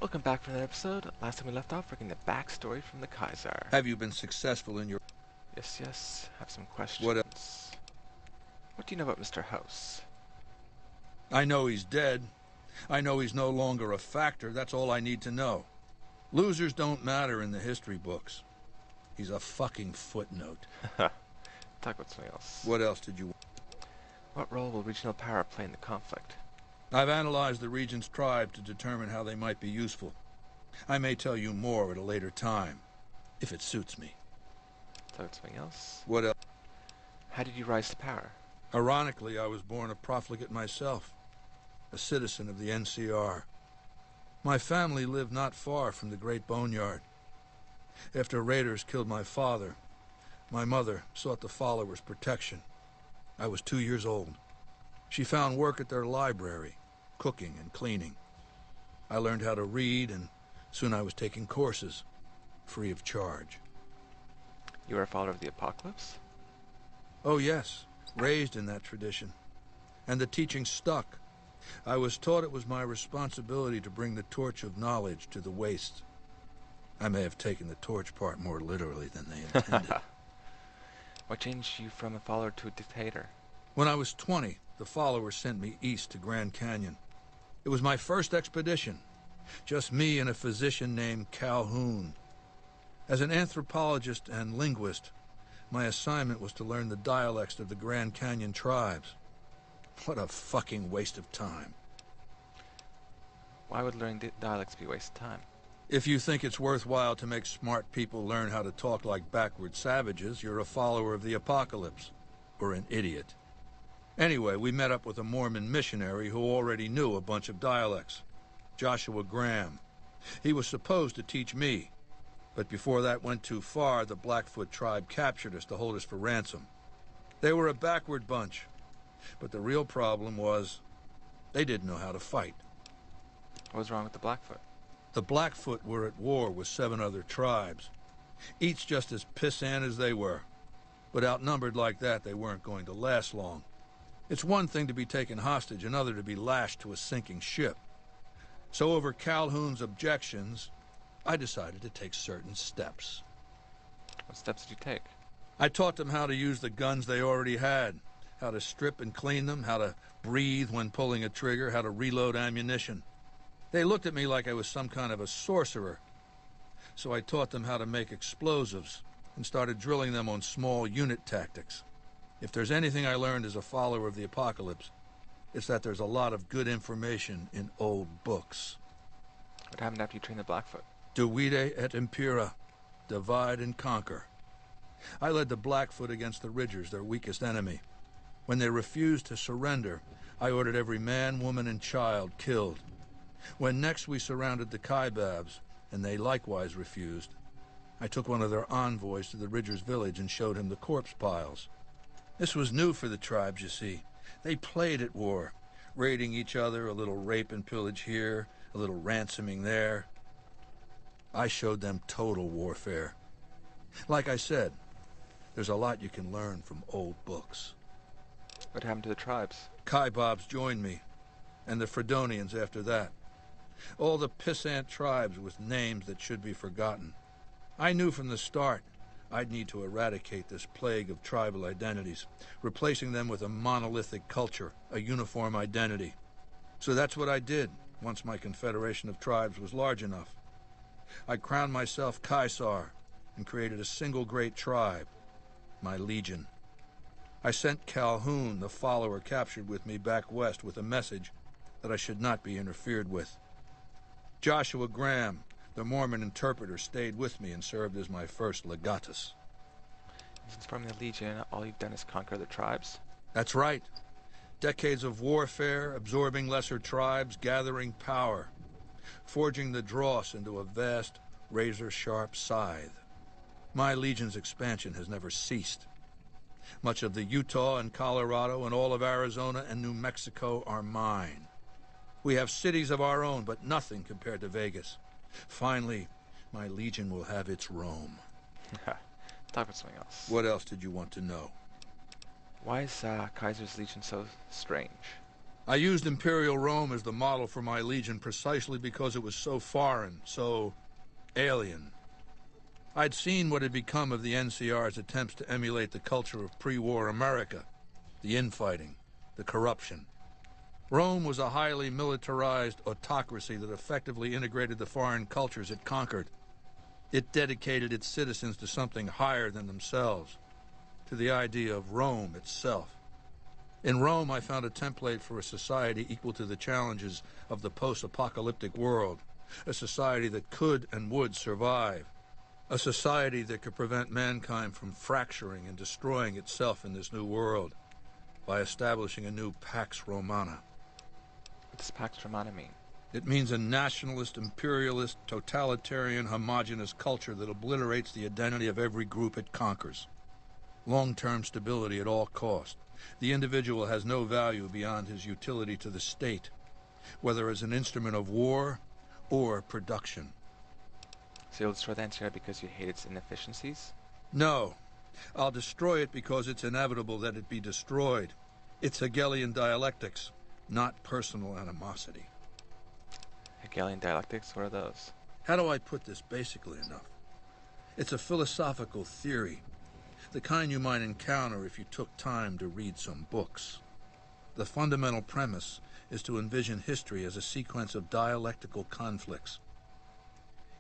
Welcome back for another episode. Last time we left off, we're getting the backstory from the Kaiser. Have you been successful in your... Yes. Have some questions. What What do you know about Mr. House? I know he's dead. I know he's no longer a factor. That's all I need to know. Losers don't matter in the history books. He's a fucking footnote. Talk about something else. What else did you... What role will regional power play in the conflict? I've analyzed the region's tribe to determine how they might be useful. I may tell you more at a later time, if it suits me. Talk about something else. What else? How did you rise to power? Ironically, I was born a profligate myself, a citizen of the NCR. My family lived not far from the Great Boneyard. After raiders killed my father, my mother sought the followers' protection. I was 2 years old. She found work at their library, cooking and cleaning. I learned how to read, and soon I was taking courses, free of charge. You were a follower of the Apocalypse? Oh yes, raised in that tradition. And the teaching stuck. I was taught it was my responsibility to bring the torch of knowledge to the wastes. I may have taken the torch part more literally than they intended. What changed you from a follower to a dictator? When I was 20, the followers sent me east to Grand Canyon. It was my first expedition. Just me and a physician named Calhoun. As an anthropologist and linguist, my assignment was to learn the dialects of the Grand Canyon tribes. What a fucking waste of time. Why would learning dialects be a waste of time? If you think it's worthwhile to make smart people learn how to talk like backward savages, you're a follower of the Apocalypse. Or an idiot. Anyway, we met up with a Mormon missionary who already knew a bunch of dialects. Joshua Graham. He was supposed to teach me. But before that went too far, the Blackfoot tribe captured us to hold us for ransom. They were a backward bunch. But the real problem was, they didn't know how to fight. What was wrong with the Blackfoot? The Blackfoot were at war with 7 other tribes, each just as pissant as they were. But outnumbered like that, they weren't going to last long. It's one thing to be taken hostage, another to be lashed to a sinking ship. So over Calhoun's objections, I decided to take certain steps. What steps did you take? I taught them how to use the guns they already had, how to strip and clean them, how to breathe when pulling a trigger, how to reload ammunition. They looked at me like I was some kind of a sorcerer. So I taught them how to make explosives and started drilling them on small unit tactics. If there's anything I learned as a follower of the Apocalypse, it's that there's a lot of good information in old books. What happened after you trained the Blackfoot? Divide et impera. Divide and conquer. I led the Blackfoot against the Ridgers, their weakest enemy. When they refused to surrender, I ordered every man, woman, and child killed. When next we surrounded the Kaibabs, and they likewise refused, I took one of their envoys to the Ridgers' village and showed him the corpse piles. This was new for the tribes, you see. They played at war, raiding each other, a little rape and pillage here, a little ransoming there. I showed them total warfare. Like I said, there's a lot you can learn from old books. What happened to the tribes? Kaibabs joined me, and the Fredonians after that. All the pissant tribes with names that should be forgotten. I knew from the start I'd need to eradicate this plague of tribal identities, replacing them with a monolithic culture, a uniform identity. So that's what I did, once my confederation of tribes was large enough. I crowned myself Caesar and created a single great tribe, my legion. I sent Calhoun, the follower captured with me, back west with a message that I should not be interfered with. Joshua Graham, the Mormon interpreter, stayed with me and served as my first legatus. Since forming the Legion, all you've done is conquer the tribes? That's right. Decades of warfare, absorbing lesser tribes, gathering power, forging the dross into a vast, razor-sharp scythe. My Legion's expansion has never ceased. Much of the Utah and Colorado and all of Arizona and New Mexico are mine. We have cities of our own, but nothing compared to Vegas. Finally, my Legion will have its Rome. Talk about something else. What else did you want to know? Why is Kaiser's Legion so strange? I used Imperial Rome as the model for my legion precisely because it was so foreign, so alien. I'd seen what had become of the NCR's attempts to emulate the culture of pre-war America, the infighting, the corruption. Rome was a highly militarized autocracy that effectively integrated the foreign cultures it conquered. It dedicated its citizens to something higher than themselves, to the idea of Rome itself. In Rome, I found a template for a society equal to the challenges of the post-apocalyptic world, a society that could and would survive, a society that could prevent mankind from fracturing and destroying itself in this new world by establishing a new Pax Romana. What does Pax Romana mean? It means a nationalist, imperialist, totalitarian, homogenous culture that obliterates the identity of every group it conquers. Long-term stability at all cost. The individual has no value beyond his utility to the state, whether as an instrument of war or production. So you'll destroy the NCR because you hate its inefficiencies? No. I'll destroy it because it's inevitable that it be destroyed. It's Hegelian dialectics, not personal animosity. Hegelian dialectics? What are those? How do I put this basically enough? It's a philosophical theory, the kind you might encounter if you took time to read some books. The fundamental premise is to envision history as a sequence of dialectical conflicts.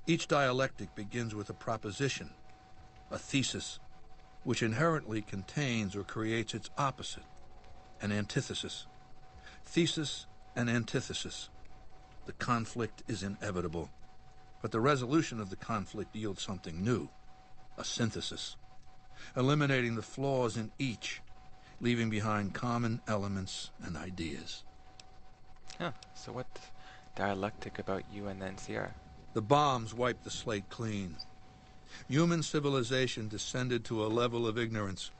Each dialectic begins with a proposition, a thesis, which inherently contains or creates its opposite, an antithesis. Thesis and antithesis. The conflict is inevitable, but the resolution of the conflict yields something new, a synthesis, eliminating the flaws in each, leaving behind common elements and ideas. Huh, so what dialectic about you and the NCR? The bombs wiped the slate clean. Human civilization descended to a level of ignorance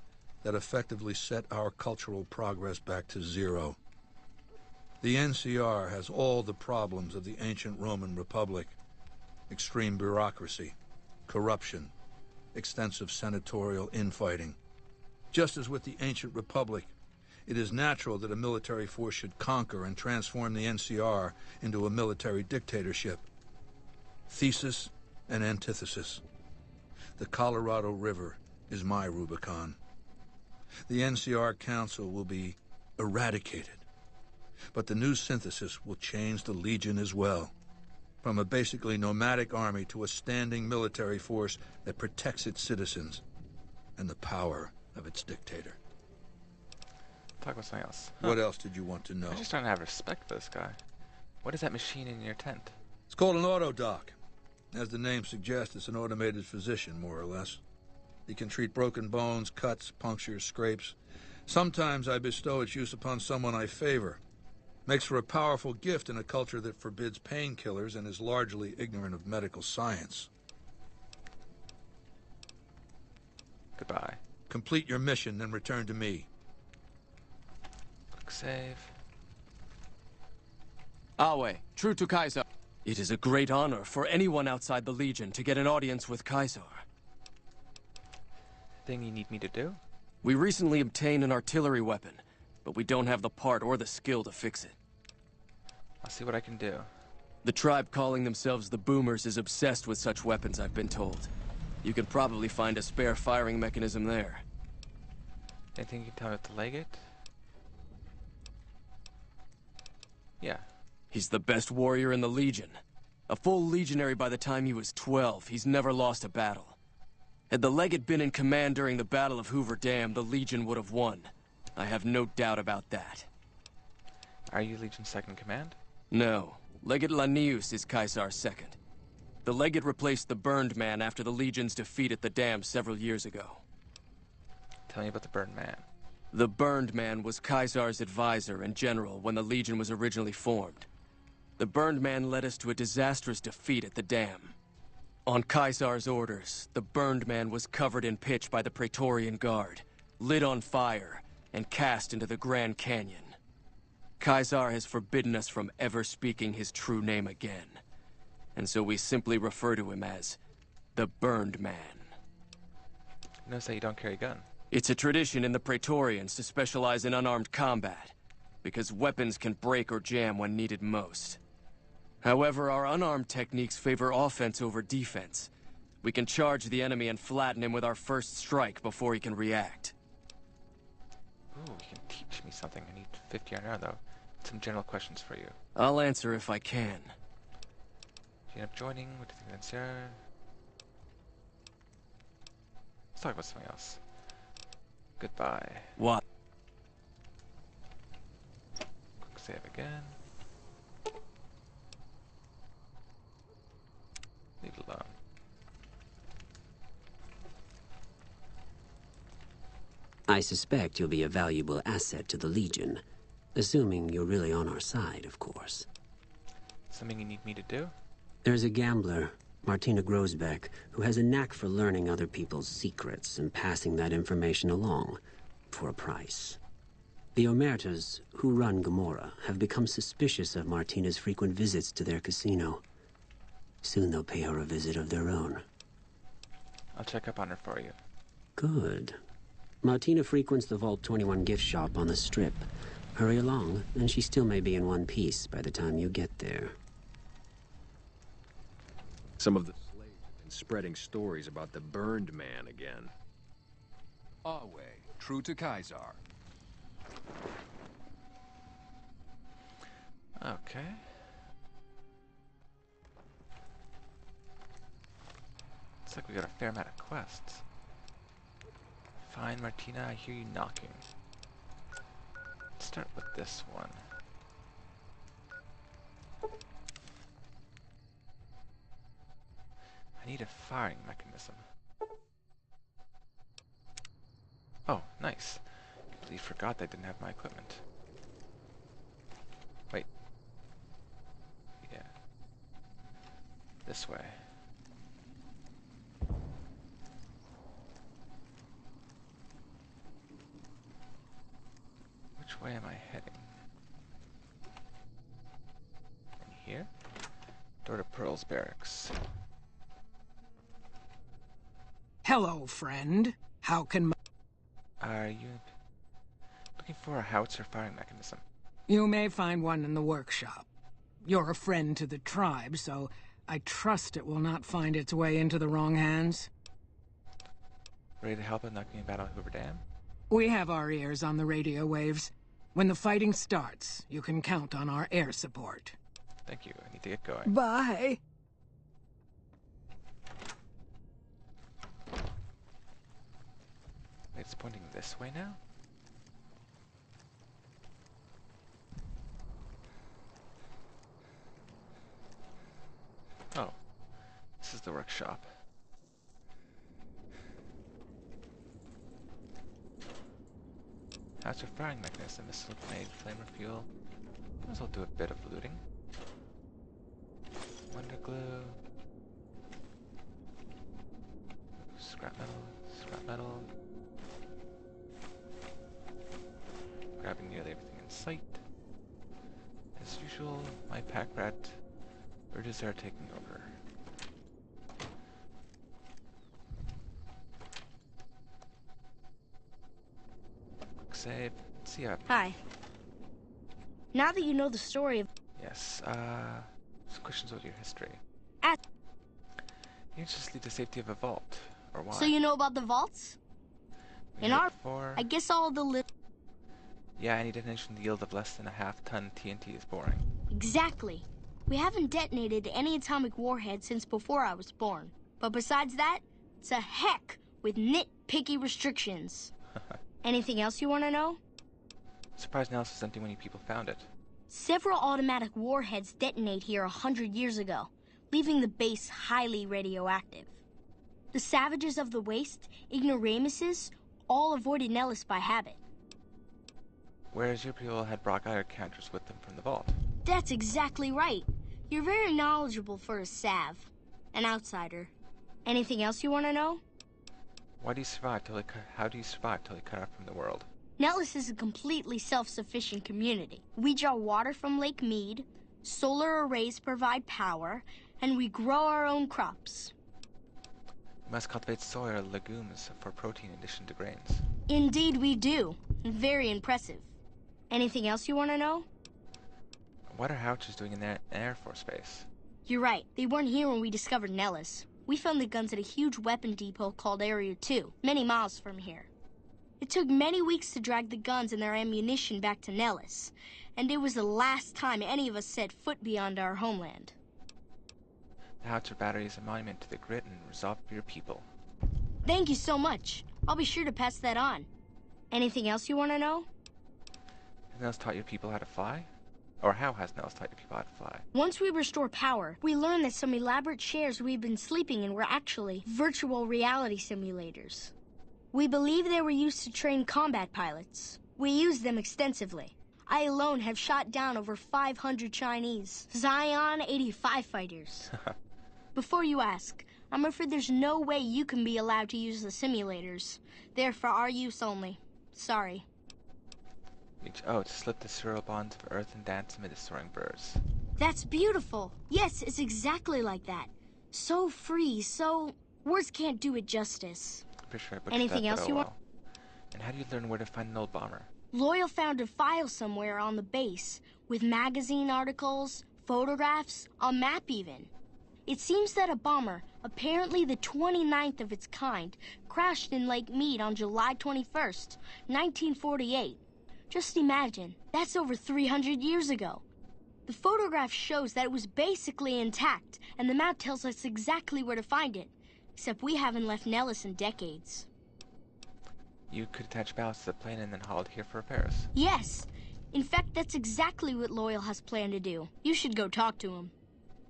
that effectively set our cultural progress back to zero. The NCR has all the problems of the ancient Roman Republic: extreme bureaucracy, corruption, extensive senatorial infighting. Just as with the ancient Republic, it is natural that a military force should conquer and transform the NCR into a military dictatorship. Thesis and antithesis. The Colorado River is my Rubicon. The NCR Council will be eradicated, but the new synthesis will change the Legion as well, from a basically nomadic army to a standing military force that protects its citizens and the power of its dictator. Talk about something else. What else did you want to know? I'm just trying to have respect for this guy. What is that machine in your tent? It's called an autodoc. As the name suggests, it's an automated physician, more or less. He can treat broken bones, cuts, punctures, scrapes. Sometimes I bestow its use upon someone I favor. Makes for a powerful gift in a culture that forbids painkillers and is largely ignorant of medical science. Goodbye. Complete your mission, then return to me. Quick save. Awe, true to Kaiser. It is a great honor for anyone outside the Legion to get an audience with Kaiser. Thing you need me to do? We recently obtained an artillery weapon, but we don't have the part or the skill to fix it. I'll see what I can do. The tribe calling themselves the Boomers is obsessed with such weapons, I've been told. You could probably find a spare firing mechanism there. Anything you can tell me about the Legate? Yeah. He's the best warrior in the Legion. A full legionary by the time he was 12, he's never lost a battle. Had the Legate been in command during the Battle of Hoover Dam, the Legion would have won. I have no doubt about that. Are you Legion's second command? No. Legate Lanius is Caesar's second. The Legate replaced the Burned Man after the Legion's defeat at the dam several years ago. Tell me about the Burned Man. The Burned Man was Caesar's advisor and general when the Legion was originally formed. The Burned Man led us to a disastrous defeat at the dam. On Caesar's orders, the Burned Man was covered in pitch by the Praetorian Guard, lit on fire, and cast into the Grand Canyon. Caesar has forbidden us from ever speaking his true name again, and so we simply refer to him as the Burned Man. Notice that you don't carry a gun. It's a tradition in the Praetorians to specialize in unarmed combat. because weapons can break or jam when needed most. However, our unarmed techniques favor offense over defense. We can charge the enemy and flatten him with our first strike before he can react. Ooh, you can teach me something. I need 50 INR though. Some general questions for you. I'll answer if I can. Do you end up joining? What do you think that's here? Let's talk about something else. Goodbye. What? Quick save again. Leave it alone. I suspect you'll be a valuable asset to the Legion. Assuming you're really on our side, of course. Something you need me to do? There's a gambler, Martina Grosbeck, who has a knack for learning other people's secrets and passing that information along, for a price. The Omertas, who run Gomorrah, have become suspicious of Martina's frequent visits to their casino. Soon they'll pay her a visit of their own. I'll check up on her for you. Good. Martina frequents the Vault 21 gift shop on the Strip. Hurry along, and she still may be in one piece by the time you get there. Some of the slaves have been spreading stories about the Burned Man again. Our way, true to Caesar. Okay. Looks like we got a fair amount of quests. Fine, Martina, I hear you knocking. Let's start with this one. I need a firing mechanism. Oh, nice. I completely forgot I didn't have my equipment. Wait. Yeah. This way. Which way am I heading? In here? Door to Pearl's barracks. Hello, friend. How can my... Are you looking for a howitzer firing mechanism? You may find one in the workshop. You're a friend to the tribe, so I trust it will not find its way into the wrong hands. Ready to help in knocking about on Hoover Dam? We have our ears on the radio waves. When the fighting starts, you can count on our air support. Thank you. I need to get going. Bye. It's pointing this way now? Oh. This is the workshop. How's your firing mechanism? Missile grenade, flamer fuel. Might as well do a bit of looting. Wonder glue. Scrap metal, scrap metal. Grabbing nearly everything in sight. As usual, my pack rat urges are taking over. Quick save. Let's see how. Hi. Now that you know the story of... Yes, some questions about your history. At... You just leave the safety of a vault, or why? So you know about the vaults? In our... Before. I guess all the little... Yeah, any detonation yield of less than a half-ton TNT is boring. Exactly. We haven't detonated any atomic warheads since before I was born. But besides that, it's a heck with nitpicky restrictions. Anything else you want to know? Surprised Nellis was empty when you people found it. Several automatic warheads detonate here 100 years ago, leaving the base highly radioactive. The savages of the waste, ignoramuses, all avoided Nellis by habit. Whereas your people had brought Geiger counters with them from the vault. That's exactly right. You're very knowledgeable for a Sav. An outsider. Anything else you want to know? Why do you survive till how do you survive till you cut off from the world? Nellis is a completely self-sufficient community. We draw water from Lake Mead, solar arrays provide power, and we grow our own crops. You must cultivate soy or legumes for protein in addition to grains. Indeed we do. Very impressive. Anything else you want to know? What are Houches doing in that Air Force Base? You're right. They weren't here when we discovered Nellis. We found the guns at a huge weapon depot called Area 2, many miles from here. It took many weeks to drag the guns and their ammunition back to Nellis, and it was the last time any of us set foot beyond our homeland. The Houcher Battery is a monument to the grit and resolve of your people. Thank you so much. I'll be sure to pass that on. Anything else you want to know? Has Nels taught your people how to fly? Or how has Nels taught your people how to fly? Once we restore power, we learned that some elaborate chairs we've been sleeping in were actually virtual reality simulators. We believe they were used to train combat pilots. We used them extensively. I alone have shot down over 500 Chinese Zion 85 fighters. Before you ask, I'm afraid there's no way you can be allowed to use the simulators. They're for our use only. Sorry. Reach O to slip the serial bonds of Earth and dance amid the soaring birds. That's beautiful. Yes, it's exactly like that. So free, so... Words can't do it justice. Pretty sure I butchered Anything that, else but you oh want? well. And how do you learn where to find an old bomber? Loyal found a file somewhere on the base, with magazine articles, photographs, a map even. It seems that a bomber, apparently the 29th of its kind, crashed in Lake Mead on July 21st, 1948. Just imagine, that's over 300 years ago. The photograph shows that it was basically intact, and the map tells us exactly where to find it. Except we haven't left Nellis in decades. You could attach ballast to the plane and then haul it here for repairs. Yes. In fact, that's exactly what Loyal has planned to do. You should go talk to him.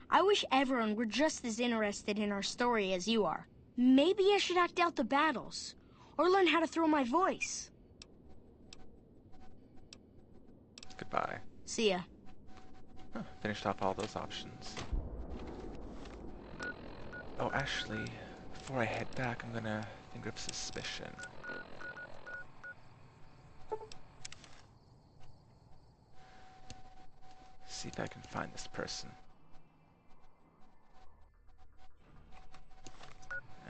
I wish everyone were just as interested in our story as you are. Maybe I should act out the battles, or learn how to throw my voice. Goodbye. See ya. Huh, finished off all those options. Oh, actually, before I head back, I'm gonna think of suspicion. See if I can find this person.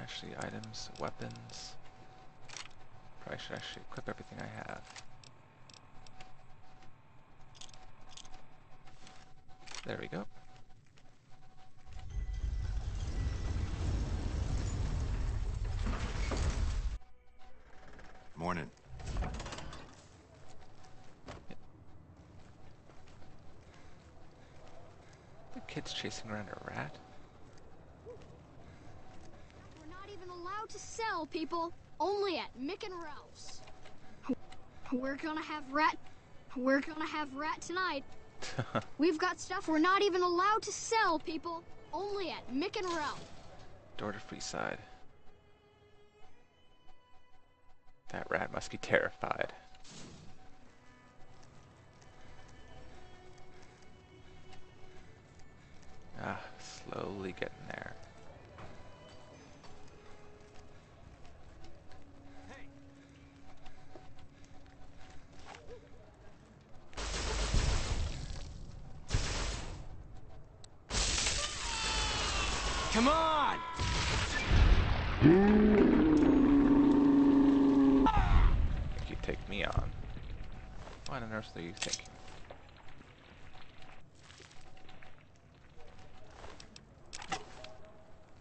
Actually, items, weapons. Probably should actually equip everything I have. There we go. Morning. The kid's chasing around a rat. We're not even allowed to sell, people. Only at Mick and Ralph's. We're gonna have rat tonight. We've got stuff we're not even allowed to sell, people. Only at Mick and Ralph. Door to Freeside. That rat must be terrified. Ah, slowly getting there. Come on! Think you'd take me on. What on earth are you thinking?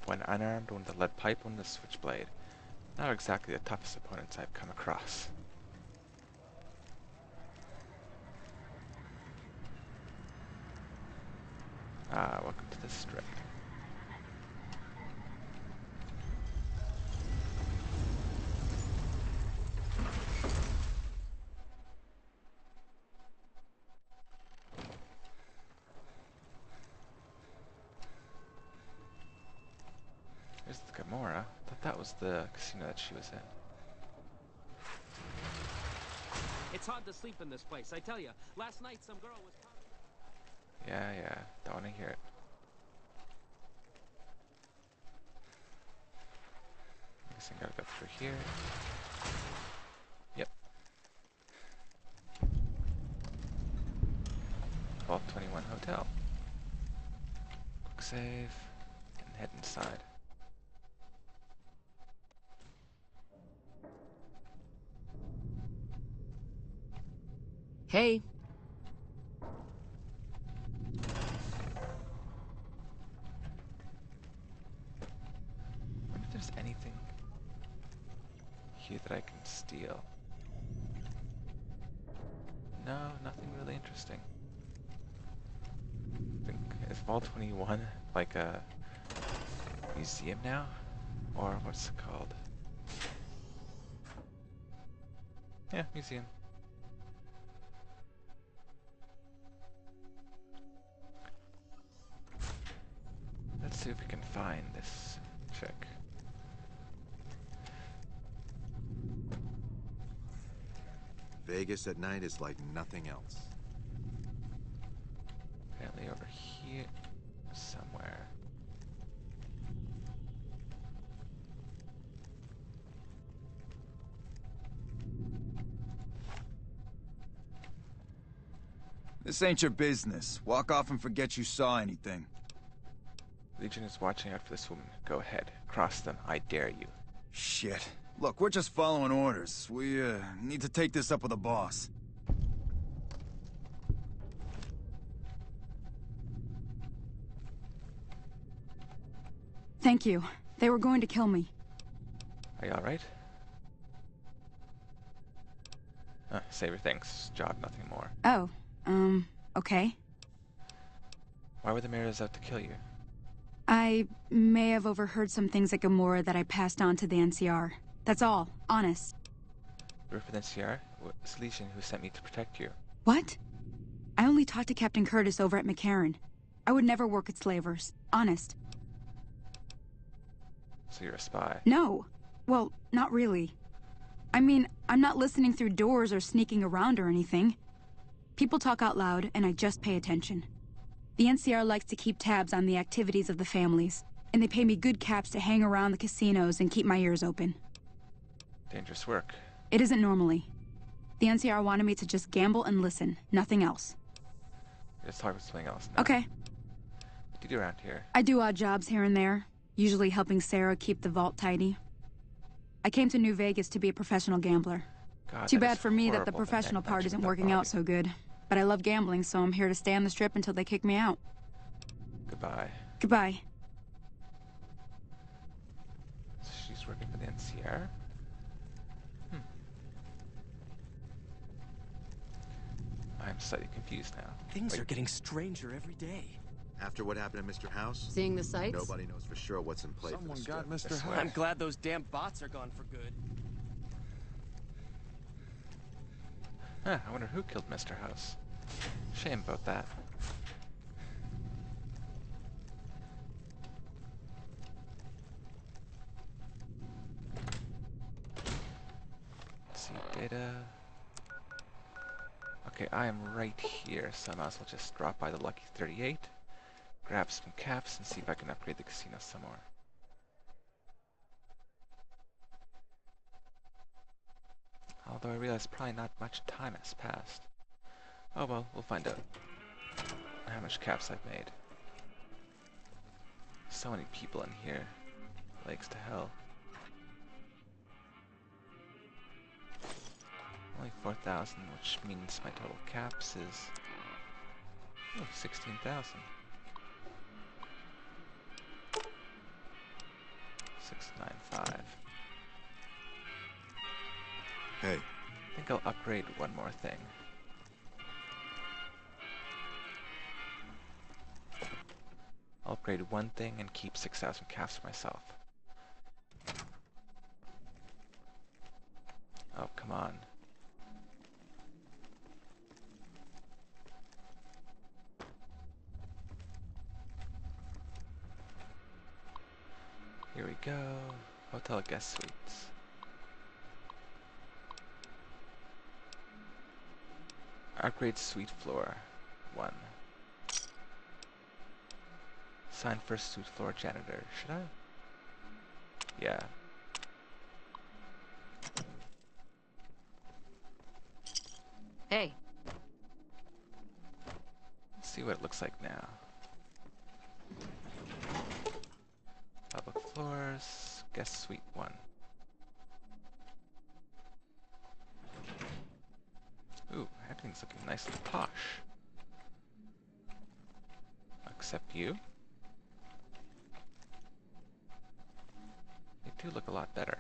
When unarmed, one with a lead pipe, one with a switchblade. Not exactly the toughest opponents I've come across. Ah, welcome to the strip. There's the Gamora. I thought that was the casino that she was in. It's hard to sleep in this place, I tell you. Last night some girl was... Yeah, don't want to hear it. I guess I gotta go through here. Yep. Vault 21 Hotel. Quick save, and head inside. Hey. I wonder if there's anything here that I can steal. No, nothing really interesting. I think, is Vault 21 like a museum now? Or what's it called? Yeah, museum. Let's see if we can find this chick. Vegas at night is like nothing else. Apparently over here somewhere. This ain't your business. Walk off and forget you saw anything. Legion is watching out for this woman. Go ahead. Cross them. I dare you. Shit. Look, we're just following orders. We, need to take this up with the boss. Thank you. They were going to kill me. Are you alright? Save your thanks. Job, nothing more. Oh, okay. Why were the mirrors out to kill you? I may have overheard some things at Gamora that I passed on to the NCR. That's all. Honest. You were for the NCR? It's Legion who sent me to protect you. What? I only talked to Captain Curtis over at McCarran. I would never work at Slavers. Honest. So you're a spy? No. Well, not really. I mean, I'm not listening through doors or sneaking around or anything. People talk out loud, and I just pay attention. The NCR likes to keep tabs on the activities of the families, and they pay me good caps to hang around the casinos and keep my ears open. Dangerous work. It isn't normally. The NCR wanted me to just gamble and listen, nothing else. Let's talk about something else now. Okay. What do you do around here? I do odd jobs here and there, usually helping Sarah keep the vault tidy. I came to New Vegas to be a professional gambler. God, Too bad for me that the horrible, professional neck part matching isn't with that working out body. so good. But I love gambling, so I'm here to stay on the strip until they kick me out. Goodbye. Goodbye. So she's working for the NCR? I'm slightly confused now. Things are getting stranger every day. After what happened at Mr. House, Seeing the sights? nobody knows for sure what's in play. Someone for the got strip. Mr. House. I'm glad those damn bots are gone for good. I wonder who killed Mr. House. Shame about that. Let's see, data. Okay, I am right here, so I might as well just drop by the Lucky 38, grab some caps, and see if I can upgrade the casino some more. Although I realize probably not much time has passed. Oh well, we'll find out how much caps I've made. So many people in here. Legs to hell. Only 4,000, which means my total caps is 16,000. 695. Hey. I think I'll upgrade one more thing. I'll upgrade one thing and keep 6,000 caps for myself. Oh, come on. Here we go. Hotel guest suites. Upgrade suite floor 1. Sign first suite floor janitor. Should I? Yeah. Hey. Let's see what it looks like now. Public floors, guest suite 1. Ooh, everything's looking do look a lot better.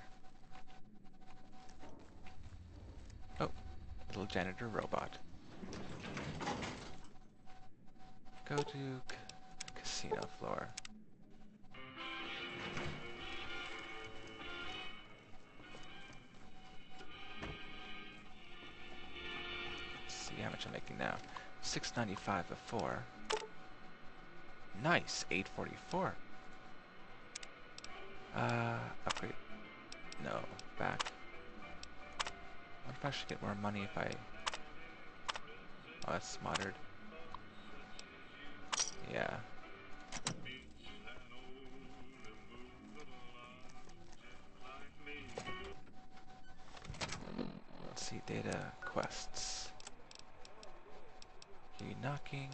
Oh, little janitor robot. Go to casino floor. Let's see how much I'm making now. $6.95 before. Nice, $8.44. Upgrade. No, back. I wonder if I should get more money if I... Oh, that's moddered. Yeah. Let's see, data quests. Are you knocking?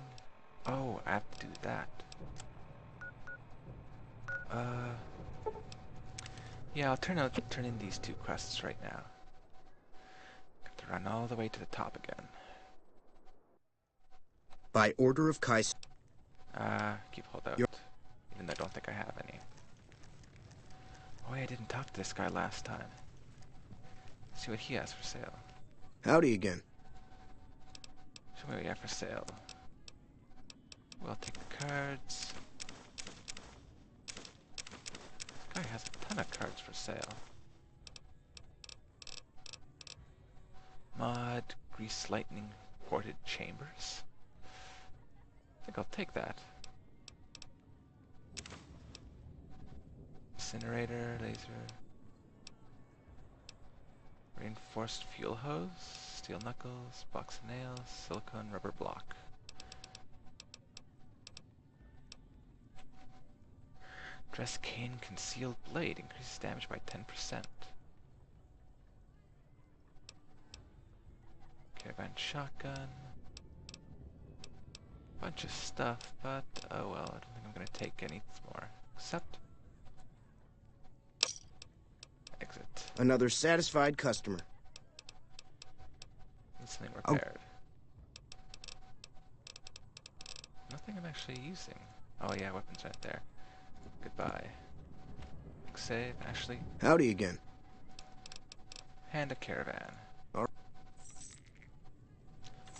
Oh, I have to do that. Yeah, I'll turn in these 2 quests right now. Got to run all the way to the top again. By order of Kais. Keep hold out. Even though I don't think I have any. Oh, I didn't talk to this guy last time. Let's see what he has for sale. Howdy again. Show me what you have for sale. We'll take the cards. This guy has a ton of cards for sale. Mod, grease lightning, ported chambers. I think I'll take that. Incinerator, laser. Reinforced fuel hose, steel knuckles, box of nails, silicone rubber block. Dress cane concealed blade increases damage by 10%. Caravan shotgun. Bunch of stuff, but oh well, I don't think I'm gonna take any more. Except exit. Another satisfied customer. Need something repaired. Nothing I'm actually using. Oh yeah, weapons right there. Goodbye. Quick save, Ashley. Howdy again. And a caravan.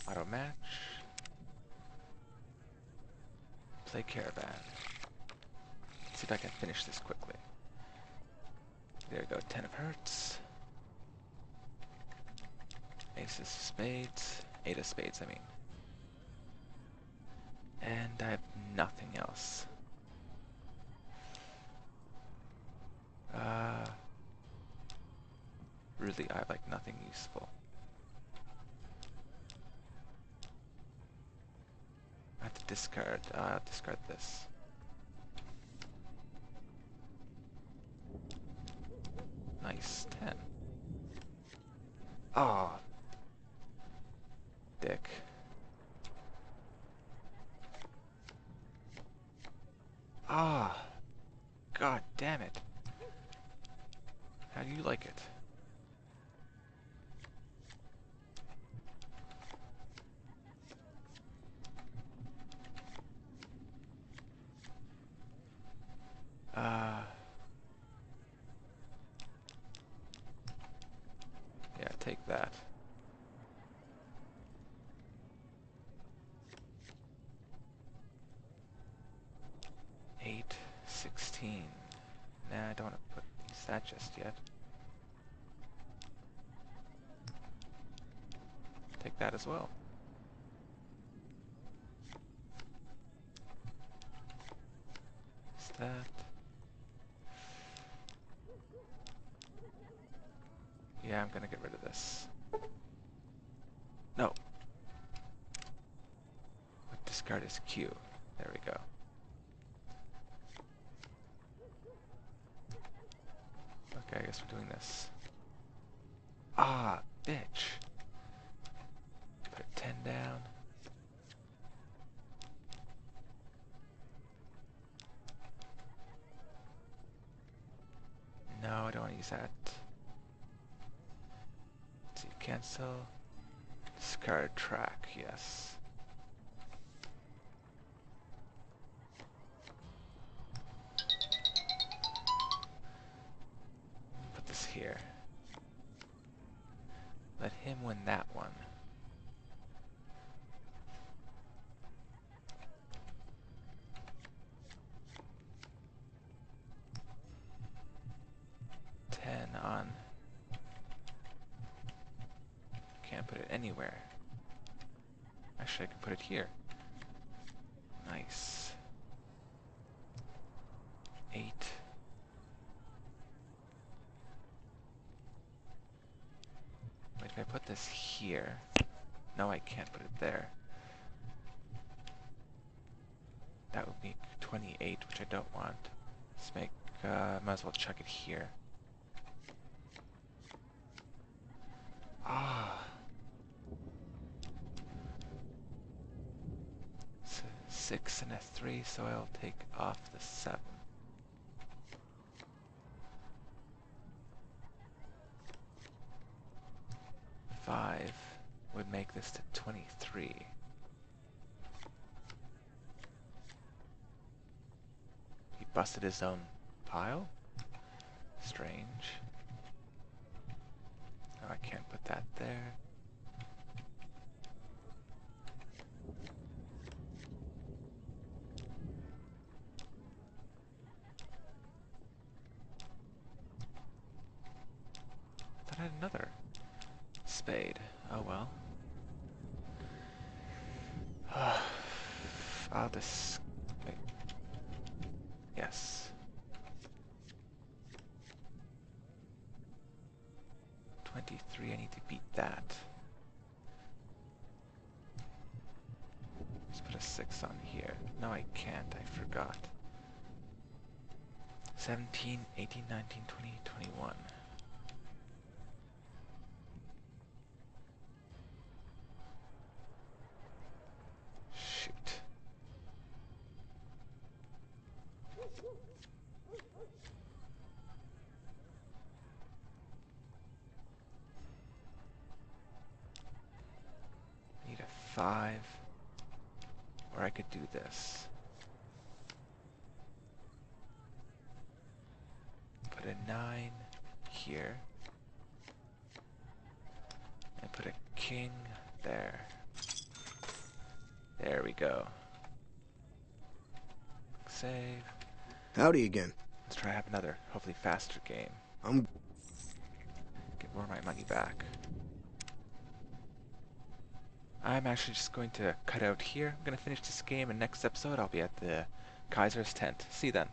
Auto match. Play caravan. Let's see if I can finish this quickly. There we go, 10 of hearts. Aces of spades. 8 of spades, I mean. And I have nothing else. Really, I have like nothing useful. I have to discard. I'll discard this. Nice, 10. Oh, dick. Ah, god damn it. How do you like it? Yeah, take that. Eight, 16. Nah, I don't want to use that just yet. Take that as well. Is that? Yeah, I'm gonna get rid of this. No. Discard is Q. There we go. Okay, I guess we're doing this. Ah, bitch. Put 10 down. No, I don't want to use that. Let's see, cancel. Discard track, yes. Let him win that one. On. Can't put it anywhere. Actually, I can put it here. Nice. 8. Wait, if I put this here... No, I can't put it there. That would be 28, which I don't want. Let's make... might as well chuck it here. Ah. 6 and a 3, so I'll take off the 7. Five would make this to 23. He busted his own pile? Strange. No, I can't put that there. Thought I had another spade. Oh well. I'll just... wait. Yes. 23, I need to beat that. Let's put a 6 on here. No, I can't. I forgot. 17, 18, 19, 20, 21. Shoot. Need a 5. Or I could do this. Put a 9 here. And put a king there. There we go. Save. Howdy again. Let's try have another, hopefully faster game. Get more of my money back. I'm actually just going to cut out here. I'm going to finish this game, and next episode I'll be at the Kaiser's tent. See you then.